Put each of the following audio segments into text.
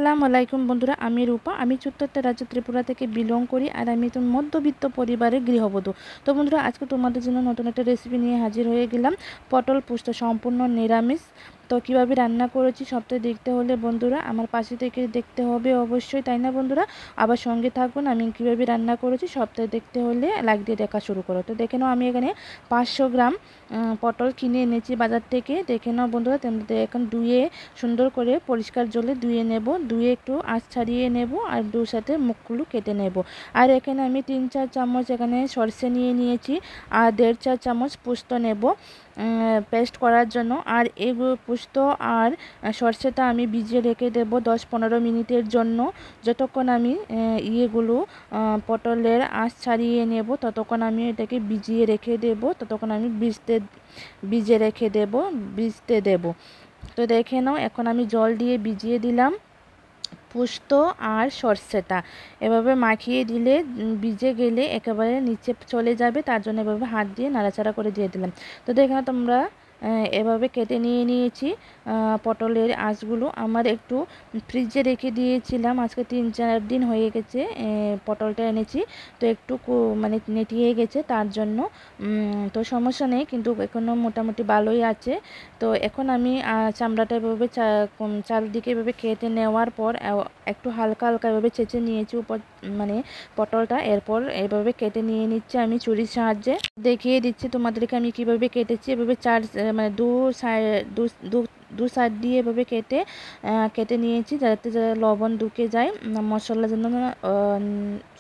আসসালামু আলাইকুম বন্ধুরা, আমি রূপা। আমি চুত্তরতে রাজ্য ত্রিপুরা থেকে বিলং করি, আর আমি তো মধ্যবিত্ত পরিবারের গৃহবধূ। তো বন্ধুরা, আজকে তোমাদের জন্য নতুন একটা রেসিপি নিয়ে হাজির হয়ে গেলাম। পটল পোস্ত সম্পূর্ণ নিরামিষ। তো কীভাবে রান্না করেছি সবটা দেখতে হলে বন্ধুরা আমার পাশে থেকে দেখতে হবে অবশ্যই, তাই না বন্ধুরা? আবার সঙ্গে থাকুন। আমি কীভাবে রান্না করেছি সবটা দেখতে হলে লাইক দিয়ে দেখা শুরু করো। তো দেখে নাও, আমি এখানে 500 গ্রাম পটল কিনে এনেছি বাজার থেকে। দেখে নাও বন্ধুরা, এখন ধুয়ে সুন্দর করে পরিষ্কার জলে ধুয়ে নেব। ধুয়ে একটু আঁশ ছাড়িয়ে নেব আর দুর সাথে মুখগুলো কেটে নেব। আর এখানে আমি 3-4 চামচ এখানে সরষে নিয়ে নিয়েছি, আর 1.5 চামচ পোস্ত নেব পেস্ট করার জন্য। আর এই পোস্ত আর সরষেটা আমি ভিজিয়ে রেখে দেব 10-15 মিনিটের জন্য। যতক্ষণ আমি পটলের আঁশ ছাড়িয়ে নেব ততক্ষণ আমি এটাকে ভিজিয়ে রেখে দেব, ততক্ষণ আমি ভিজতে দেব। তো দেখে নাও, এখন আমি জল দিয়ে ভিজিয়ে দিলাম পোস্ত আর সরষেটা। এভাবে মাখিয়ে দিলে ভিজে গেলে একেবারে নিচে চলে যাবে, তার জন্য এভাবে হাত দিয়ে নাড়াচাড়া করে দিয়ে দিলাম। তো দেখে নাও তোমরা, এভাবে কেটে নিয়েছি পটলের আঁশগুলো। আমার একটু ফ্রিজে রেখে দিয়েছিলাম, আজকে 3-4 দিন হয়ে গেছে পটলটা এনেছি। তো একটু মানে নেটিয়ে গেছে, তার জন্য তো সমস্যা নেই, কিন্তু এখনও মোটামুটি ভালোই আছে। তো এখন আমি চামড়াটা এভাবে চারিদিকে এভাবে কেটে নেওয়ার পর একটু হালকা হালকা এভাবে চেঁচে নিয়েছি উপর মানে পটলটা। এরপর এভাবে কেটে নিয়ে নিচ্ছি আমি ছুরির সাহায্যে। দেখিয়ে দিচ্ছি তোমাদেরকে আমি কিভাবে কেটেছি। এভাবে দু সাইড দিয়ে এভাবে কেটে নিয়েছি, যাতে লবণ ঢুকে যায়, মশলা যেন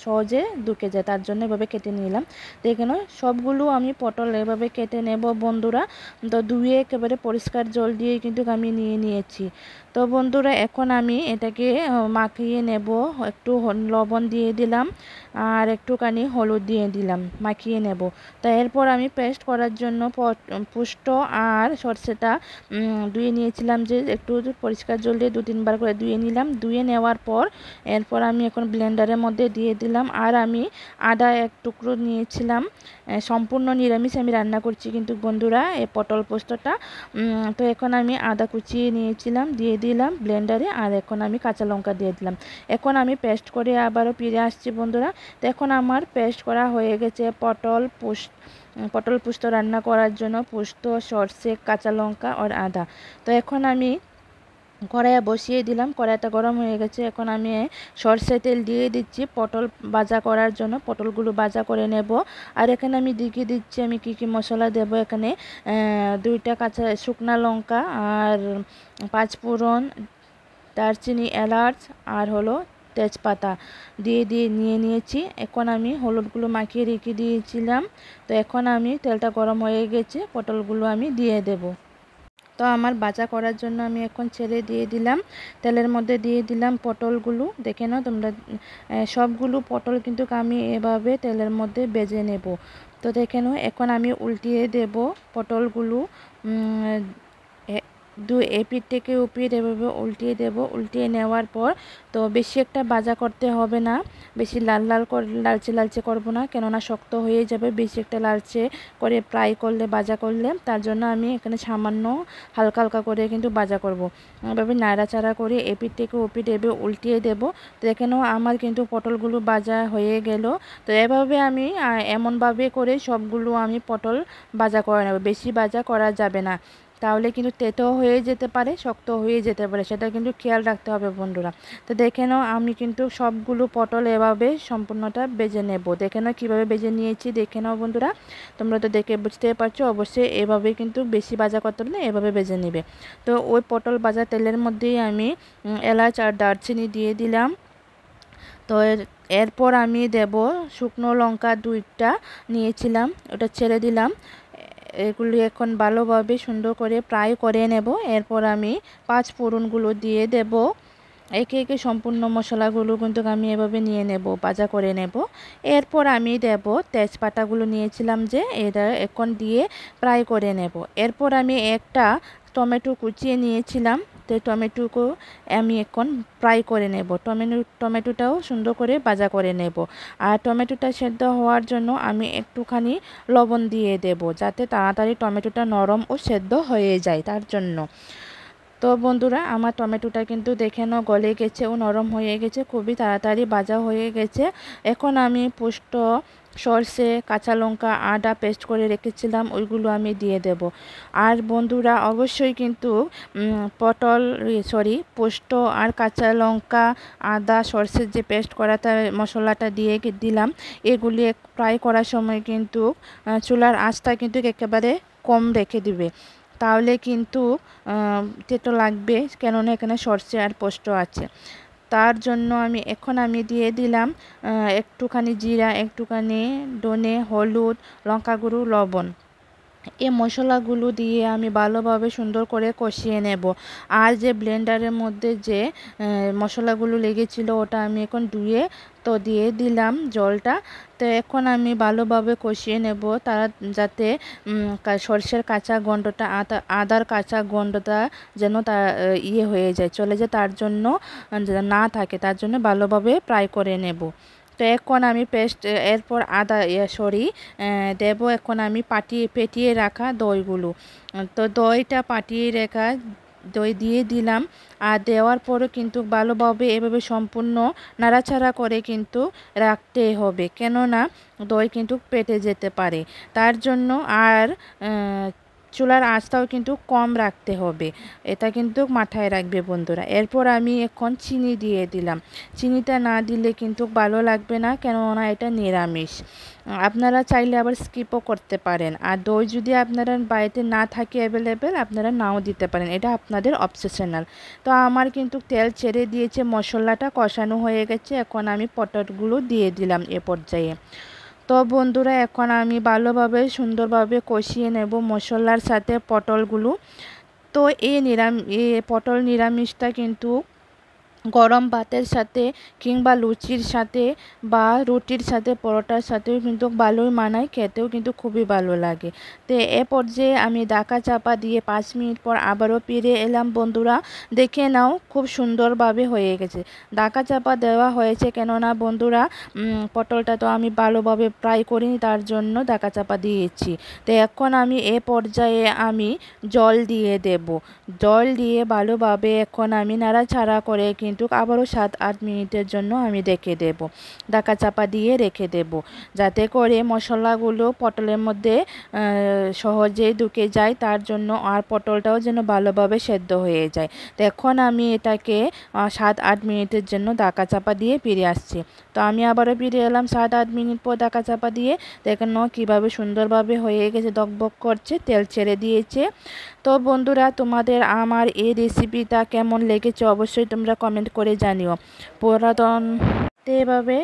সহজে ঢুকে যায়, তার জন্য এভাবে কেটে নিলাম। দেখে নাও, সবগুলো আমি পটল এভাবে কেটে নেব বন্ধুরা। তো ধুয়ে একেবারে পরিষ্কার জল দিয়ে কিন্তু আমি নিয়েছি। তো বন্ধুরা, এখন আমি এটাকে মাখিয়ে নেব। একটু লবণ দিয়ে দিলাম আর একটুখানি হলুদ দিয়ে দিলাম, মাখিয়ে নেব। তো এরপর আমি পেস্ট করার জন্য পোস্ত আর সরষেটা ধুয়ে নিয়েছিলাম, যে একটু পরিষ্কার জল দিয়ে 2-3 বার করে ধুয়ে নিলাম। ধুয়ে নেওয়ার পর এরপর আমি এখন ব্লেন্ডারের মধ্যে দিয়ে দিলাম। আর আমি আদা 1 টুকরো নিয়েছিলাম। সম্পূর্ণ নিরামিষ আমি রান্না করছি কিন্তু বন্ধুরা এই পটল পোস্তটা। তো এখন আমি আদা কুচিয়ে নিয়েছিলাম, দিয়ে দিলাম ব্লেন্ডারে। আর এখন আমি কাঁচা লঙ্কা দিয়ে দিলাম। এখন আমি পেস্ট করে আবারও ফিরে আসছি বন্ধুরা। তো এখন আমার পেস্ট করা হয়ে গেছে পটল পোস্ত রান্না করার জন্য পোস্ত, সরষে, কাঁচা লঙ্কা আর আদা। তো এখন আমি কড়াইয়ে বসিয়ে দিলাম, কড়াইটা গরম হয়ে গেছে। এখন আমি সরষে তেল দিয়ে দিচ্ছি পটল ভাজা করার জন্য, পটলগুলো ভাজা করে নেব। আর এখানে আমি দেখিয়ে দিচ্ছি আমি কি কি মশলা দেব। এখানে 2টা কাঁচা শুকনা লঙ্কা আর 5 ফোড়ন, দারচিনি, এলাচ আর হলো তেজপাতা নিয়ে নিয়েছি। এখন আমি হলুদগুলো মাখিয়ে রেখে দিয়েছিলাম। তো এখন আমি তেলটা গরম হয়ে গেছে, পটলগুলো আমি দিয়ে দেব। তো আমার ভাজা করার জন্য আমি এখন ছেড়ে দিয়ে দিলাম, তেলের মধ্যে দিয়ে দিলাম পটলগুলো। দেখে নাও তোমরা, সবগুলো পটল কিন্তু আমি এভাবে তেলের মধ্যে ভেজে নেব। তো দেখে নাও, এখন আমি উল্টিয়ে দেব পটলগুলো। এপিঠ থেকে ওপিঠ এভাবে উল্টিয়ে দেব। উল্টিয়ে নেওয়ার পর তো বেশি একটা ভাজা করতে হবে না, বেশি লালচে করব না, কেননা শক্ত হয়ে যাবে বেশি একটা লালচে করে ফ্রাই করলে, ভাজা করলে। তার জন্য আমি এখানে সামান্য হালকা হালকা করে কিন্তু ভাজা করব। এভাবে নাড়াচাড়া করে এপিঠ থেকে ওপিঠ এভাবে উল্টিয়ে দেব। তো এখানেও আমার কিন্তু পটলগুলো ভাজা হয়ে গেল। তো এভাবে আমি এমনভাবে করে সবগুলো আমি পটল ভাজা করে নেব। বেশি ভাজা করা যাবে না, তাহলে কিন্তু তেতো হয়ে যেতে পারে, শক্ত হয়ে যেতে পারে, সেটা কিন্তু খেয়াল রাখতে হবে বন্ধুরা। তো দেখে নাও, আমি কিন্তু সবগুলো পটল এভাবে সম্পূর্ণটা ভেজে নেব। দেখে নাও কীভাবে ভেজে নিয়েছি, দেখে নাও বন্ধুরা। তোমরা তো দেখে বুঝতে পারছো, অবশ্যই এভাবে কিন্তু বেশি ভাজা করতে হবে না, এভাবে ভেজে নেবে। তো ওই পটল ভাজা তেলের মধ্যেই আমি এলাচ আর দারচিনি দিয়ে দিলাম। তো এরপর আমি দেব শুকনো লঙ্কা 2টা নিয়েছিলাম, ওটা ছেড়ে দিলাম। এগুলি এখন ভালোভাবে সুন্দর করে ফ্রাই করে নেব। এরপর আমি 5 ফোড়নগুলো দিয়ে দেব। একে একে সম্পূর্ণ মশলাগুলো কিন্তু আমি এভাবে নিয়ে নেব, ভাজা করে নেব। এরপর আমি দেব তেজপাতাগুলো নিয়েছিলাম, যে এটা এখন দিয়ে ফ্রাই করে নেব। এরপর আমি একটা টমেটো কুচিয়ে নিয়েছিলাম, তো টমেটোকে আমি এখন ফ্রাই করে নেব। টমেটোটাও সুন্দর করে ভাজা করে নেব। আর টমেটোটা সেদ্ধ হওয়ার জন্য আমি একটুখানি লবণ দিয়ে দেব, যাতে তাড়াতাড়ি টমেটোটা নরম ও সেদ্ধ হয়ে যায়, তার জন্য। তো তো বন্ধুরা আমার টমেটোটা কিন্তু দেখে নাও গলে গেছে ও নরম হয়ে গেছে, খুবই তাড়াতাড়ি ভাজা হয়ে গেছে। এখন আমি পোস্ত, সরষে, কাঁচা লঙ্কা, আদা পেস্ট করে রেখেছিলাম ওইগুলো আমি দিয়ে দেব। আর বন্ধুরা অবশ্যই কিন্তু পোস্ত আর কাঁচা লঙ্কা, আদা, সরষের যে পেস্ট করাটা মশলাটা দিয়ে দিলাম, এগুলি ফ্রাই করার সময় কিন্তু চুলার আঁচটা কিন্তু একেবারে কম রেখে দিবে, তাহলে কিন্তু তেতো লাগবে, কেননা এখানে সরষে আর পোস্ত আছে। তার জন্য এখন আমি দিয়ে দিলাম একটুখানি জিরা, একটুখানি ধনে, হলুদ, লঙ্কা গুঁড়ো, লবণ। এই মশলাগুলো দিয়ে আমি ভালোভাবে সুন্দর করে কষিয়ে নেব। আর যে ব্লেন্ডারের মধ্যে যে মশলাগুলো লেগেছিল ওটা আমি এখন ধুয়ে তো দিয়ে দিলাম জলটা। তো এখন আমি ভালোভাবে কষিয়ে নেব, তারা যাতে সরষের কাঁচা গন্ধটা, আদার কাঁচা গন্ধটা যেন হয়ে যায়, চলে যায়, তার জন্য না থাকে, তার জন্য ভালোভাবে ফ্রাই করে নেব। তো এখন আমি এরপর দেব এখন আমি পেটিয়ে রাখা দইগুলো। তো দইটা পাটিয়ে রাখা দই দিয়ে দিলাম। আর দেওয়ার পরে কিন্তু ভালোভাবে এভাবে সম্পূর্ণ নাড়াচাড়া করে কিন্তু রাখতে হবে, কেননা দই কিন্তু পেটে যেতে পারে, তার জন্য। আর চুলার আঁচটাও কিন্তু কম রাখতে হবে, এটা কিন্তু মাথায় রাখবে বন্ধুরা। এরপর আমি এখন চিনি দিয়ে দিলাম। চিনিটা না দিলে কিন্তু ভালো লাগবে না, কেননা এটা নিরামিষ। আপনারা চাইলে আবার স্কিপও করতে পারেন। আর দই যদি আপনারা বাড়িতে না থাকে অ্যাভেলেবেল, আপনারা নাও দিতে পারেন, এটা আপনাদের অপশনাল। তো আমার কিন্তু তেল ছেড়ে দিয়েছে, মশলাটা কষানো হয়ে গেছে। এখন আমি পটলগুলো দিয়ে দিলাম এ পর্যায়ে। তো বন্ধুরা এখন আমি ভালোভাবে সুন্দরভাবে কষিয়ে নেব মশলার সাথে পটলগুলো। তো এই পটল নিরামিষটা কিন্তু গরম ভাতের সাথে কিংবা লুচির সাথে বা রুটির সাথে, পরোটার সাথেও কিন্তু ভালোই মানায়, খেতেও কিন্তু খুবই ভালো লাগে। তো এ পর্যায়ে আমি ঢাকা চাপা দিয়ে 5 মিনিট পর আবারও ফিরে এলাম বন্ধুরা। দেখে নাও খুব সুন্দরভাবে হয়ে গেছে। ঢাকা চাপা দেওয়া হয়েছে কেননা বন্ধুরা পটলটা তো আমি ভালোভাবে ফ্রাই করিনি, তার জন্য ঢাকা চাপা দিয়েছি। তো এখন আমি এ পর্যায়ে আমি জল দিয়ে দেব। জল দিয়ে ভালোভাবে এখন আমি নাড়াচাড়া করে কিন্তু আবারও 7-8 মিনিটের জন্য আমি রেখে দেব, ঢাকা চাপা দিয়ে রেখে দেব, যাতে করে মশলাগুলো পটলের মধ্যে সহজেই ঢুকে যায়, তার জন্য। আর পটলটাও যেন ভালোভাবে সেদ্ধ হয়ে যায়। তো এখন আমি এটাকে 7-8 মিনিটের জন্য ঢাকা চাপা দিয়ে ফিরে আসছি। তো আমি আবারও ফিরে এলাম 7-8 মিনিট পর ঢাকা চাপা দিয়ে। দেখেন কীভাবে সুন্দরভাবে হয়ে গেছে, দকবক করছে, তেল ছেড়ে দিয়েছে। তো বন্ধুরা তোমাদের আমার এই রেসিপিটা কেমন লেগেছে অবশ্যই তোমরা কমেন্ট করে জানিও। পুরাতন এভাবে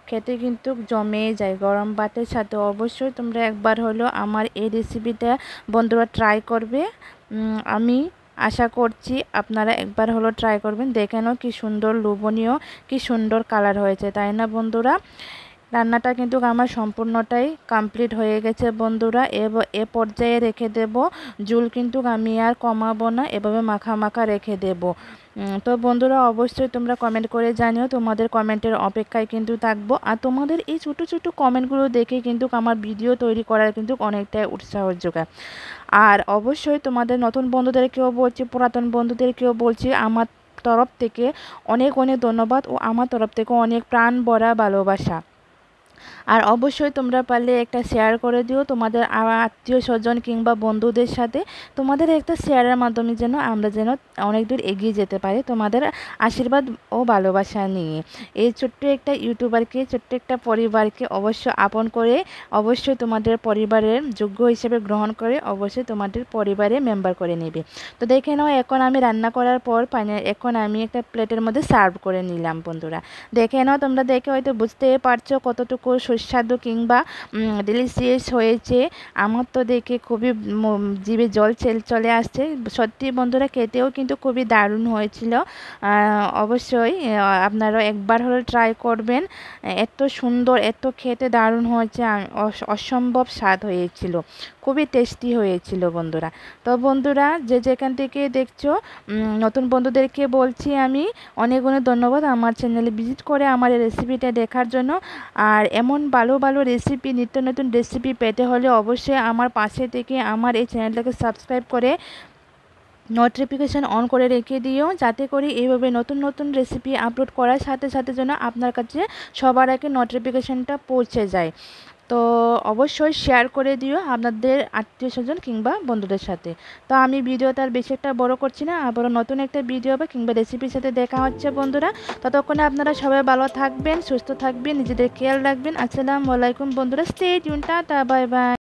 খেতে কিন্তু জমে যায় গরম ভাতের সাথে। অবশ্যই তোমরা একবার হলো আমার এই রেসিপিটা বন্ধুরা ট্রাই করবে। আমি আশা করছি আপনারা একবার হলো ট্রাই করবেন। দেখে নাও কি সুন্দর লোভনীয়, কি সুন্দর কালার হয়েছে, তাই না বন্ধুরা? রান্নাটা কিন্তু আমার সম্পূর্ণটাই কমপ্লিট হয়ে গেছে বন্ধুরা। এ পর্যায়ে রেখে দেব ঝোল, কিন্তু আমি আর কমাবো না, এভাবে মাখা মাখা রেখে দেব। তো বন্ধুরা অবশ্যই তোমরা কমেন্ট করে জানিও, তোমাদের কমেন্টের অপেক্ষায় কিন্তু থাকবো। আর তোমাদের এই ছোটো ছোটো কমেন্টগুলো দেখে কিন্তু আমার ভিডিও তৈরি করার কিন্তু অনেকটাই উৎসাহ যোগায়। আর অবশ্যই তোমাদের নতুন বন্ধুদেরকেও বলছি, পুরাতন বন্ধুদেরকেও বলছি, আমার তরফ থেকে অনেক অনেক ধন্যবাদ ও আমার তরফ থেকে অনেক প্রাণ ভরা ভালোবাসা। আর অবশ্যই তোমরা পারলে একটা শেয়ার করে দিও তোমাদের আত্মীয় স্বজন কিংবা বন্ধুদের সাথে। তোমাদের একটা শেয়ারের মাধ্যমে যেন আমরা অনেক দূর এগিয়ে যেতে পারি, তোমাদের আশীর্বাদ ও ভালোবাসা নিয়ে। এই ছোট্ট একটা ইউটিউবারকে, ছোট্ট একটা পরিবারকে অবশ্য আপন করে, অবশ্যই তোমাদের পরিবারের যোগ্য হিসেবে গ্রহণ করে, অবশ্যই তোমাদের পরিবারে মেম্বার করে নেবে। তো দেখে নাও এখন আমি রান্না করার পর এখন আমি একটা প্লেটের মধ্যে সার্ভ করে নিলাম বন্ধুরা। দেখে নাও, তোমরা দেখে হয়তো বুঝতে পারছো কতটুকু সুস্বাদু কিংবা ডিলিশিয়াস হয়েছে। আমার তো দেখে খুবই জিভে জল চলে আসছে। সত্যি বন্ধুরা খেতেও কিন্তু খুবই দারুণ হয়েছিল। অবশ্যই আপনারা একবার হলে ট্রাই করবেন। এত সুন্দর, এত খেতে দারুণ হয়েছে, অসম্ভব স্বাদ হয়েছিল, খুবই টেস্টি হয়েছিল বন্ধুরা। তো বন্ধুরা যে যেখান থেকে দেখছো, নতুন বন্ধুদেরকে বলছি আমি অনেক অনেক ধন্যবাদ আমার চ্যানেলে ভিজিট করে আমার এই রেসিপিটা দেখার জন্য। আর এমন ভালো ভালো রেসিপি, নিত্য নতুন রেসিপি পেতে হলে অবশ্যই আমার পাশে থেকে আমার এই চ্যানেলটাকে সাবস্ক্রাইব করে নোটিফিকেশান অন করে রেখে দিও, যাতে করে এইভাবে নতুন নতুন রেসিপি আপলোড করার সাথে সাথে যেন আপনার কাছে সবার আগে নোটিফিকেশানটা পৌঁছে যায়। তো অবশ্যই শেয়ার করে দিও আপনাদের আত্মীয় স্বজন কিংবা বন্ধুদের সাথে। তো আমি ভিডিওটা আর বেশি একটা বড় করছি না, আবারও নতুন একটা ভিডিও বা কিংবা রেসিপির সাথে দেখা হচ্ছে বন্ধুরা। ততক্ষণে আপনারা সবাই ভালো থাকবেন, সুস্থ থাকবেন, নিজেদের খেয়াল রাখবেন। আসসালামু আলাইকুম বন্ধুরা, stay tune, tata, bye bye.